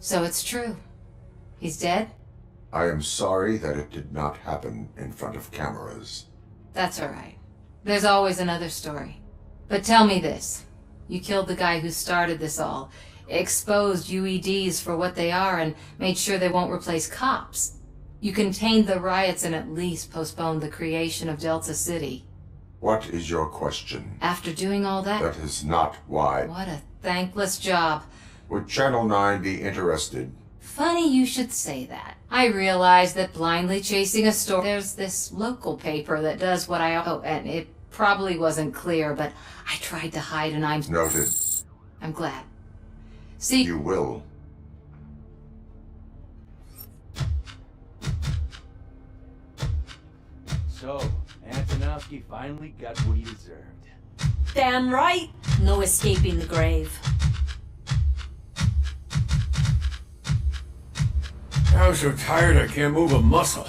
So it's true. He's dead? I am sorry that it did not happen in front of cameras. That's alright. There's always another story. But tell me this. You killed the guy who started this all, exposed UEDs for what they are, and made sure they won't replace cops. You contained the riots and at least postponed the creation of Delta City. What is your question? After doing all that... That is not why. What a thankless job. Would Channel 9 be interested? Funny you should say that. I realize that blindly chasing a story... There's this local paper that does what I... Oh, and it probably wasn't clear, but I tried to hide and I'm... Noted. I'm glad. See... You will. So, Antonovsky finally got what he deserved. Damn right! No escaping the grave. I'm so tired I can't move a muscle.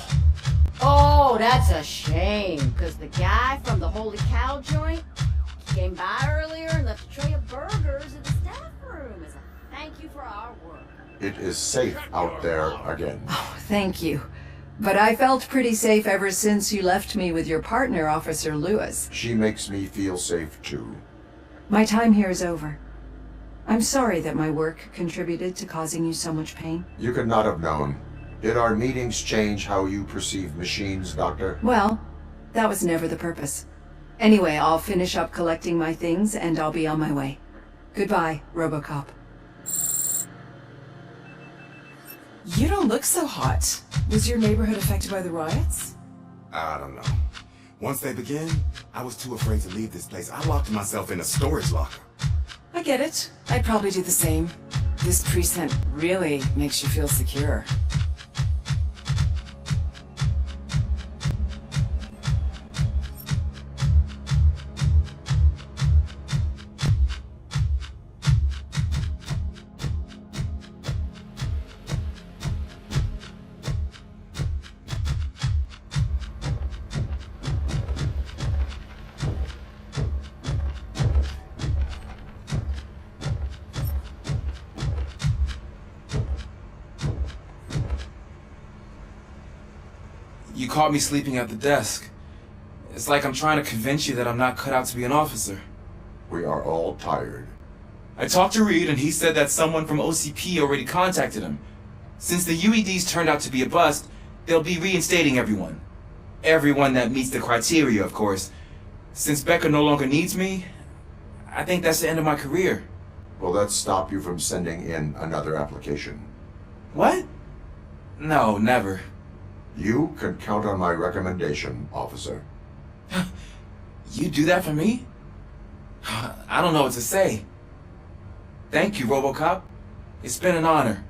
Oh, that's a shame, because the guy from the Holy Cow joint came by earlier and left a tray of burgers in the staff room as a thank you for our work. It is safe out there again. Oh, thank you. But I felt pretty safe ever since you left me with your partner, Officer Lewis. She makes me feel safe too. My time here is over. I'm sorry that my work contributed to causing you so much pain. You could not have known. Did our meetings change how you perceive machines, Doctor? Well, that was never the purpose. Anyway, I'll finish up collecting my things and I'll be on my way. Goodbye, Robocop. You don't look so hot. Was your neighborhood affected by the riots? I don't know. Once they began, I was too afraid to leave this place. I locked myself in a storage locker. I get it. I'd probably do the same. This precinct really makes you feel secure. You caught me sleeping at the desk. It's like I'm trying to convince you that I'm not cut out to be an officer. We are all tired. I talked to Reed and he said that someone from OCP already contacted him. Since the UEDs turned out to be a bust, they'll be reinstating everyone. Everyone that meets the criteria, of course. Since Becca no longer needs me, I think that's the end of my career. Will that stop you from sending in another application? What? No, never. You can count on my recommendation, officer. You do that for me? I don't know what to say. Thank you, Robocop. It's been an honor.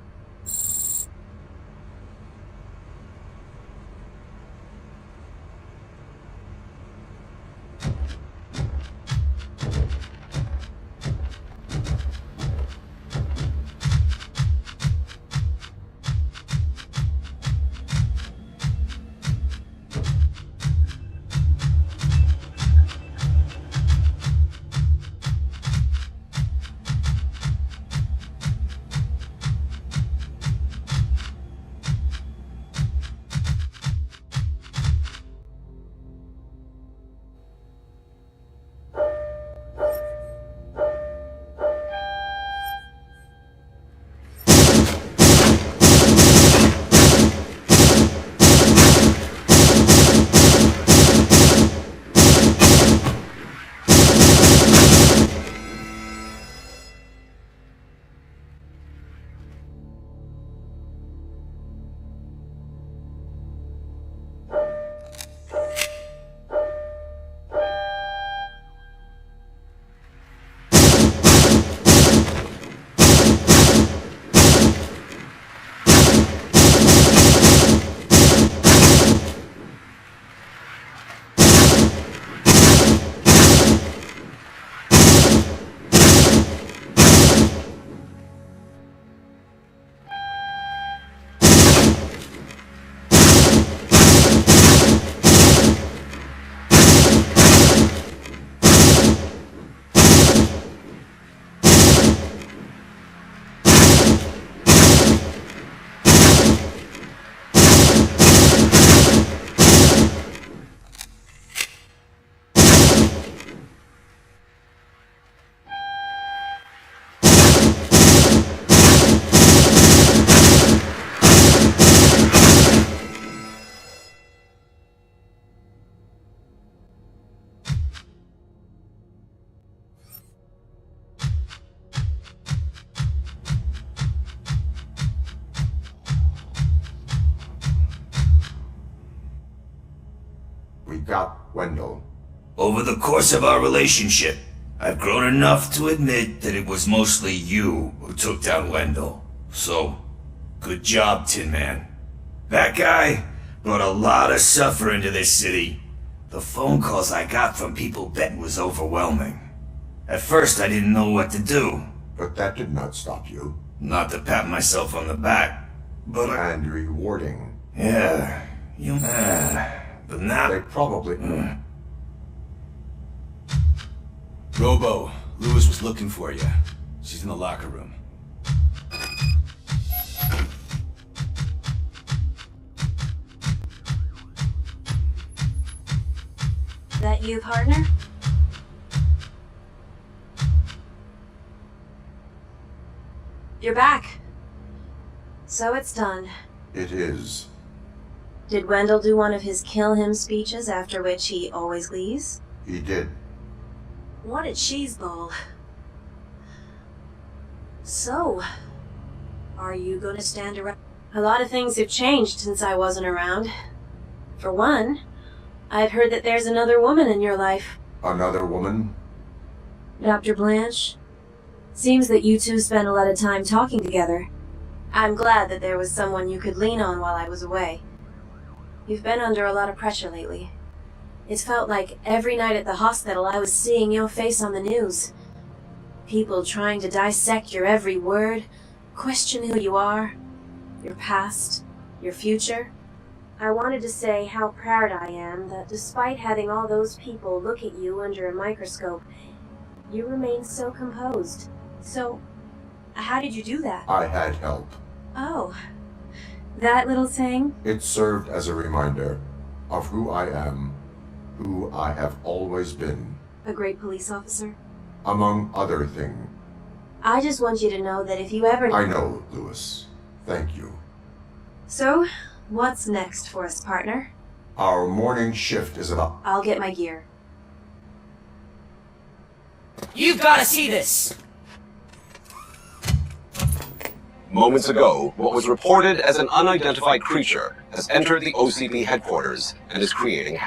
got Wendell? Over the course of our relationship, I've grown enough to admit that it was mostly you who took down Wendell. So, good job, Tin Man. That guy brought a lot of suffering to this city. The phone calls I got from people betting was overwhelming. At first, I didn't know what to do. But that did not stop you. Not to pat myself on the back, but And rewarding. yeah, but now... They probably... Robo, Lewis was looking for you. She's in the locker room. That you, partner? You're back. So it's done. It is. Did Wendell do one of his kill him speeches after which he always leaves? He did. What a cheeseball. So, are you gonna stand around? A lot of things have changed since I wasn't around. For one, I've heard that there's another woman in your life. Another woman? Dr. Blanche. Seems that you two spent a lot of time talking together. I'm glad that there was someone you could lean on while I was away. You've been under a lot of pressure lately. It's felt like every night at the hospital I was seeing your face on the news. People trying to dissect your every word, question who you are, your past, your future. I wanted to say how proud I am that despite having all those people look at you under a microscope, you remained so composed. So, how did you do that? I had help. Oh, that little thing? It served as a reminder of who I am, who I have always been. A great police officer? Among other things. I just want you to know that if you ever... I know, Lewis. Thank you. So, what's next for us, partner? Our morning shift is about... I'll get my gear. You've got to see this! Moments ago, what was reported as an unidentified creature has entered the OCP headquarters and is creating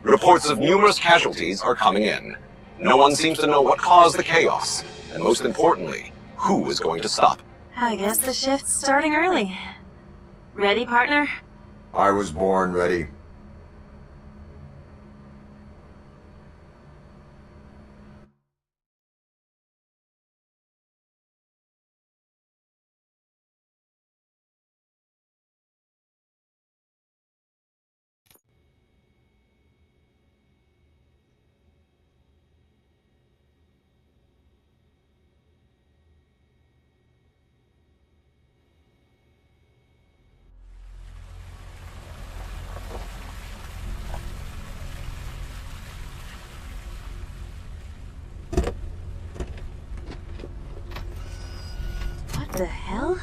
reports of numerous casualties are coming in. No one seems to know what caused the chaos, and most importantly, who is going to stop. I guess the shift's starting early. Ready, partner? I was born ready. What the hell?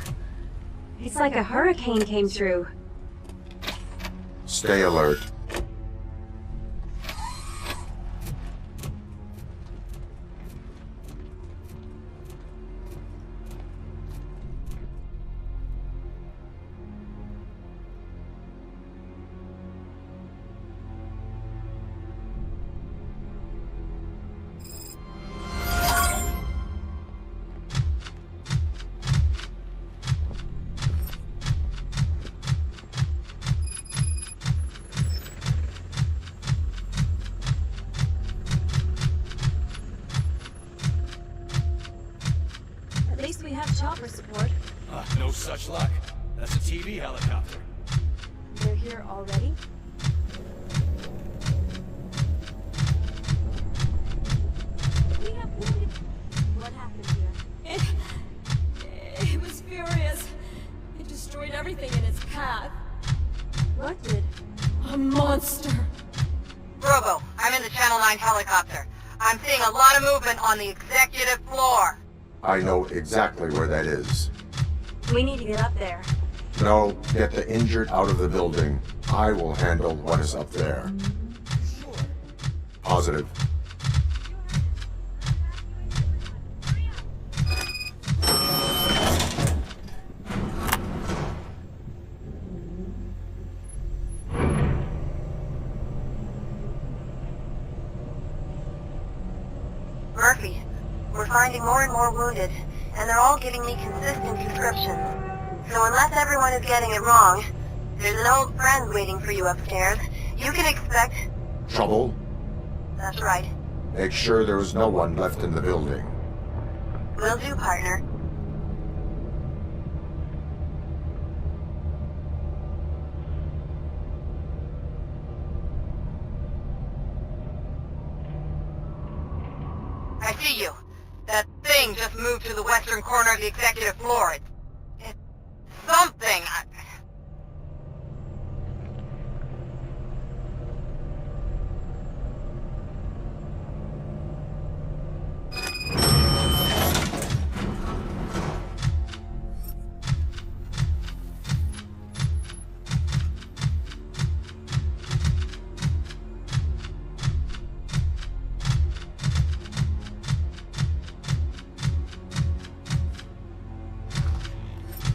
It's like a hurricane came through. Stay alert. At least we have chopper support. No such luck. That's a TV helicopter. They're here already? We have wounded... What happened here? It was furious. It destroyed everything in its path. What did? A monster. Robo, I'm in the Channel 9 helicopter. I'm seeing a lot of movement on the executive floor. I know exactly where that is. We need to get up there. No, get the injured out of the building. I will handle what is up there. Positive. finding more and more wounded, and they're all giving me consistent descriptions. So unless everyone is getting it wrong, there's an old friend waiting for you upstairs. You can expect... Trouble? That's right. Make sure there is no one left in the building. Will do, partner. I see you. That thing just moved to the western corner of the executive floor. It's something.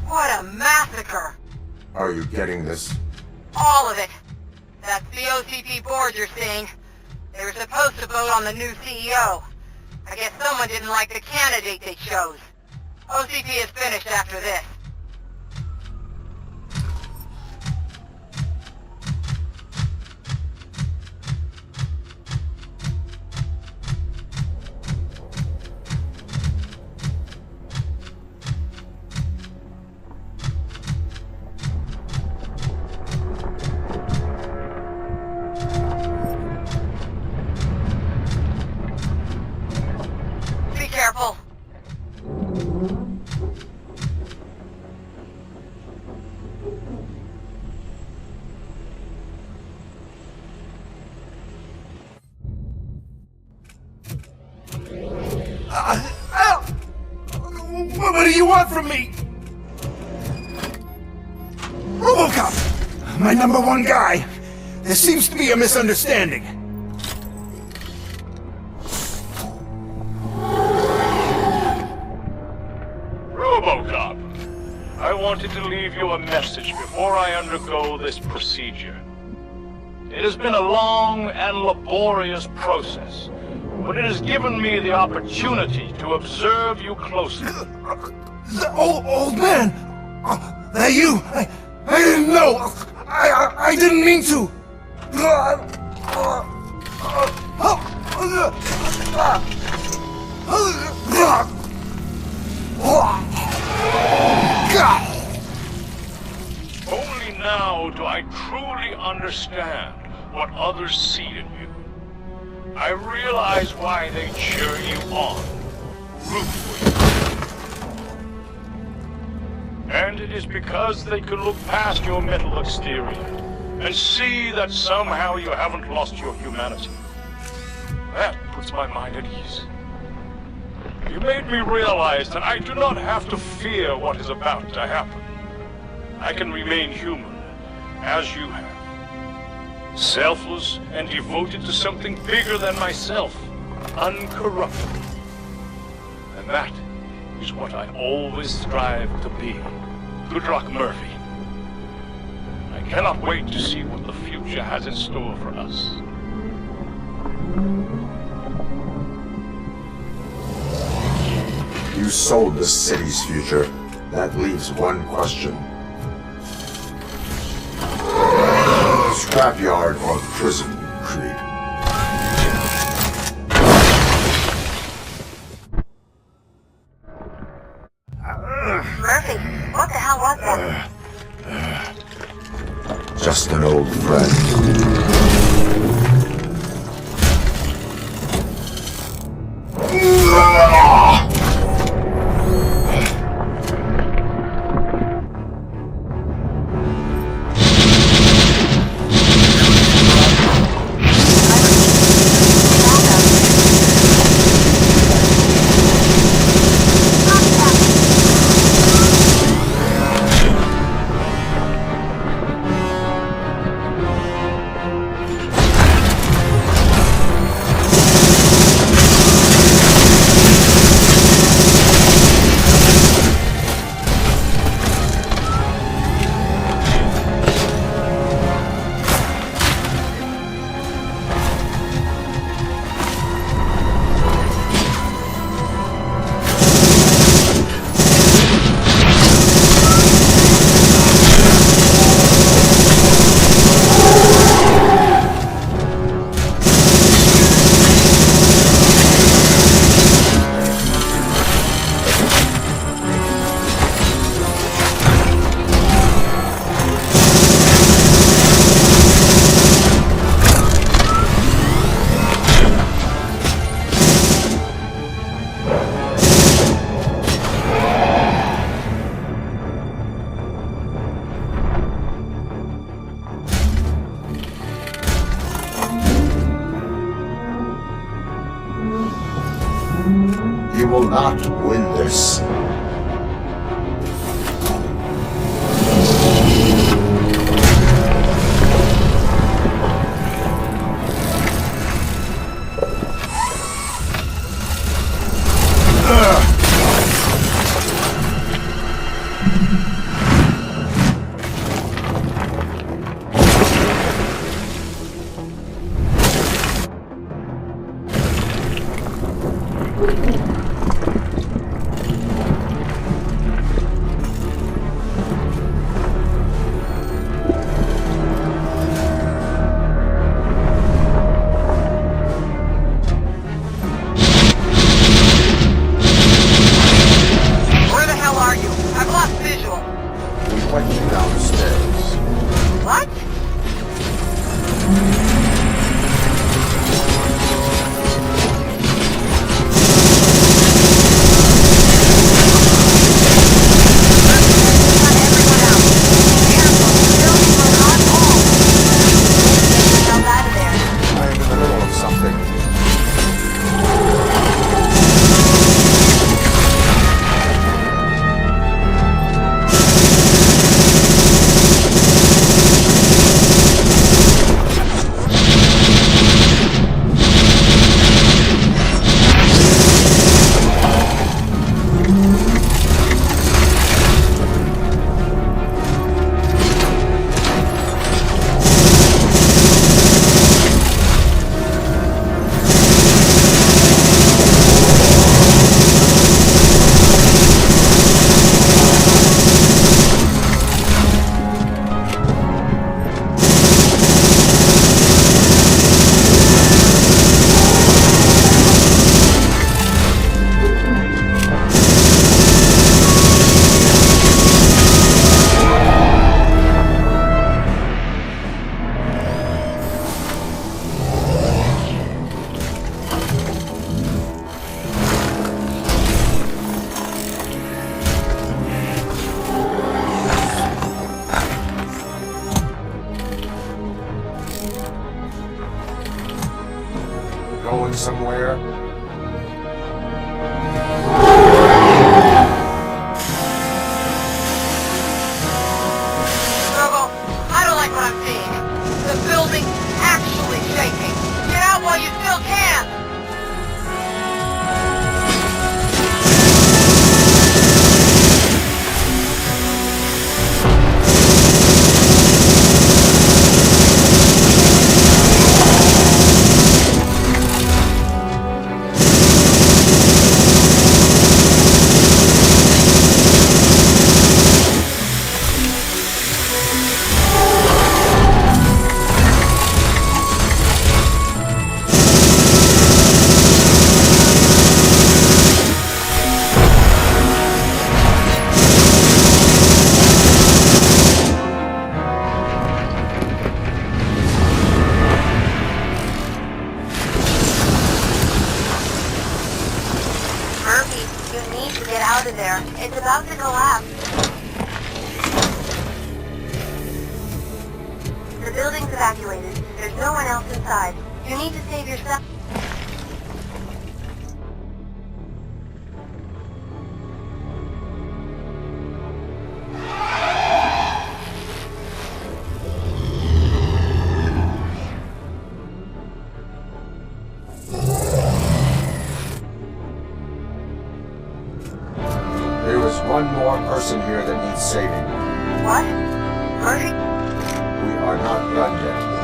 What a massacre! Are you getting this? All of it. That's the OCP board you're seeing. They were supposed to vote on the new CEO. I guess someone didn't like the candidate they chose. OCP is finished after this. Be careful. What do you want from me? Robocop! My number one guy. There seems to be a misunderstanding. Robocop, I wanted to leave you a message before I undergo this procedure. It has been a long and laborious process, but it has given me the opportunity to observe you closely. The old man! That you! I didn't know! I didn't mean to! Only now do I truly understand what others see in you. I realize why they cheer you on, root for you. And it is because they can look past your mental exterior and see that somehow you haven't lost your humanity. That puts my mind at ease. You made me realize that I do not have to fear what is about to happen. I can remain human, as you have. Selfless and devoted to something bigger than myself, uncorruptible. And that is what I always strive to be. Good luck, Murphy. I cannot wait to see what the future has in store for us. You sold the city's future. That leaves one question. Scrapyard or prison, Creed? Murphy, what the hell was that? Just an old friend. We will not win this. Where the hell are you? I've lost visual. We went downstairs. What? I am in the middle of something. Going somewhere? Robo, I don't like what I'm seeing. The building's actually shaking. Get out while you still can! Murphy, you need to get out of there. It's about to collapse. The building's evacuated. There's no one else inside. You need to save yourself. There is one more person here that needs saving. What? Murphy? We are not done yet.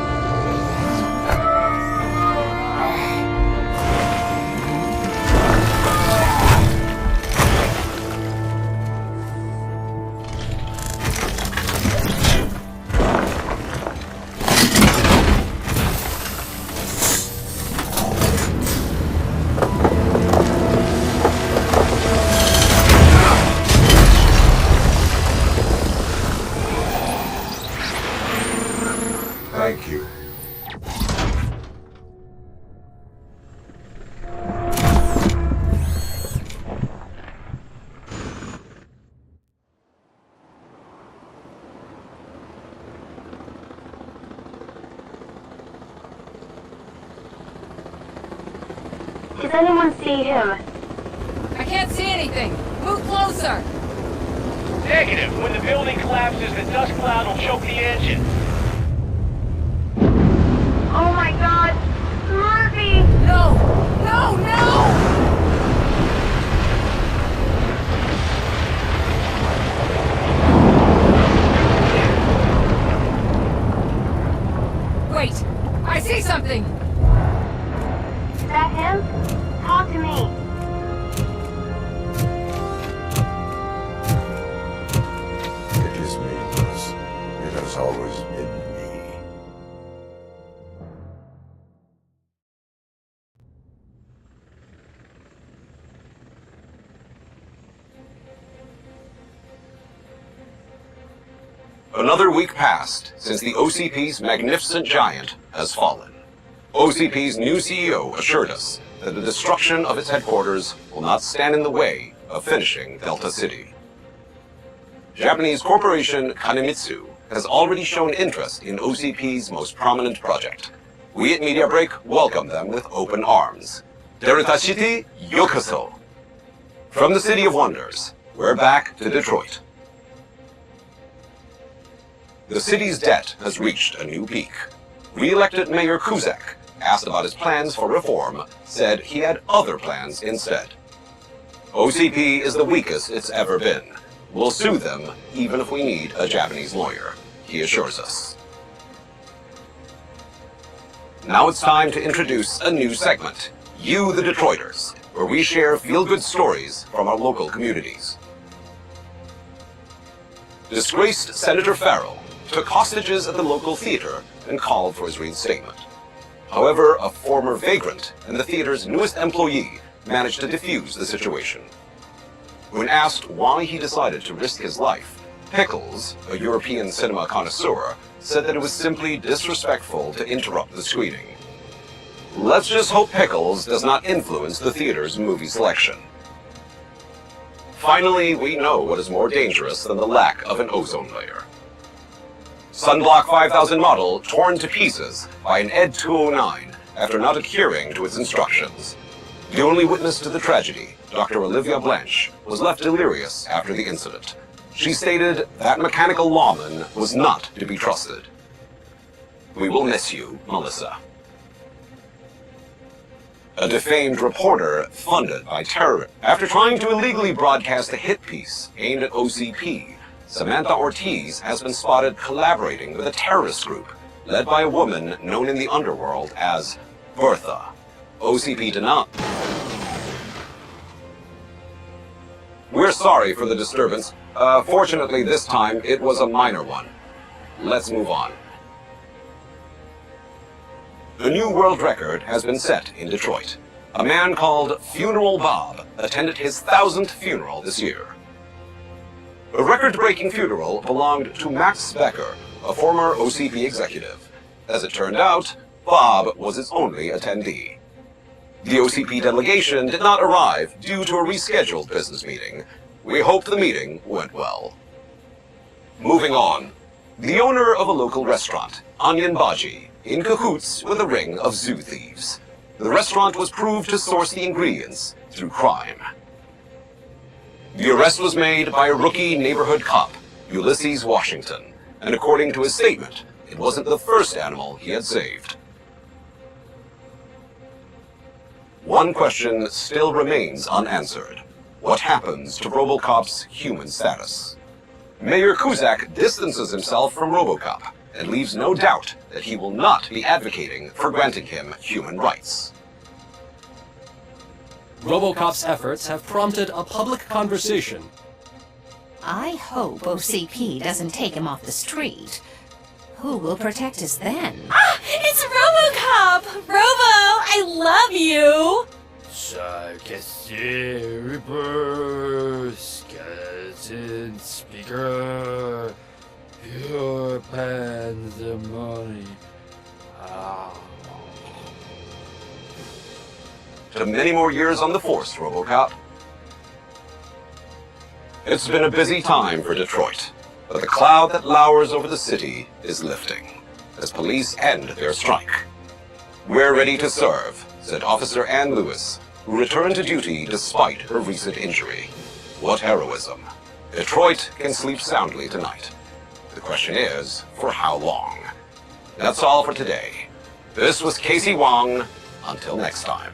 Thank you. Does anyone see him? can't see anything. Move closer. Negative. When the building collapses, the dust cloud will choke the engine. Oh my god! Murphy! No! No, no! Wait! I see something! Is that him? Talk to me. It is me, Lewis. It has always been me. Another week passed since the OCP's magnificent giant has fallen. OCP's new CEO assured us that the destruction of its headquarters will not stand in the way of finishing Delta City. Japanese corporation Kanemitsu has already shown interest in OCP's most prominent project. We at Media Break welcome them with open arms. Delta City, yokoso. From the City of Wonders, we're back to Detroit. The city's debt has reached a new peak. Re-elected Mayor Kuzak, asked about his plans for reform, said he had other plans instead. OCP is the weakest it's ever been. We'll sue them even if we need a Japanese lawyer, he assures us. Now it's time to introduce a new segment, You the Detroiters, where we share feel-good stories from our local communities. Disgraced Senator Farrell took hostages at the local theater and called for his reinstatement. However, a former vagrant and the theater's newest employee managed to defuse the situation. When asked why he decided to risk his life, Pickles, a European cinema connoisseur, said that it was simply disrespectful to interrupt the screening. Let's just hope Pickles does not influence the theater's movie selection. Finally, we know what is more dangerous than the lack of an ozone layer. Sunblock 5000 model torn to pieces by an Ed 209 after not adhering to its instructions. The only witness to the tragedy, Dr. Olivia Blanche, was left delirious after the incident. She stated that mechanical lawman was not to be trusted. We will miss you, Melissa. A defamed reporter funded by terrorists. After trying to illegally broadcast a hit piece aimed at OCP, Samantha Ortiz has been spotted collaborating with a terrorist group led by a woman known in the underworld as Bertha. OCP denied. We're sorry for the disturbance. Fortunately, this time it was a minor one. Let's move on. A new world record has been set in Detroit. A man called Funeral Bob attended his 1000th funeral this year. A record-breaking funeral belonged to Max Becker, a former OCP executive. As it turned out, Bob was its only attendee. The OCP delegation did not arrive due to a rescheduled business meeting. We hope the meeting went well. Moving on. The owner of a local restaurant, Onion Baji, in cahoots with a ring of zoo thieves. The restaurant was proved to source the ingredients through crime. The arrest was made by a rookie neighborhood cop, Ulysses Washington, and according to his statement, it wasn't the first animal he had saved. One question still remains unanswered. What happens to Robocop's human status? Mayor Kuzak distances himself from Robocop and leaves no doubt that he will not be advocating for granting him human rights. Robocop's efforts have prompted a public conversation. I hope OCP doesn't take him off the street. Who will protect us then? Ah! It's Robocop! Robo, I love you! Reaper, skeleton speaker, pure pandemonium. To many more years on the force, Robocop. It's been a busy time for Detroit, but the cloud that lowers over the city is lifting as police end their strike. We're ready to serve, said Officer Ann Lewis, who returned to duty despite her recent injury. What heroism. Detroit can sleep soundly tonight. The question is, for how long? That's all for today. This was Casey Wong. Until next time.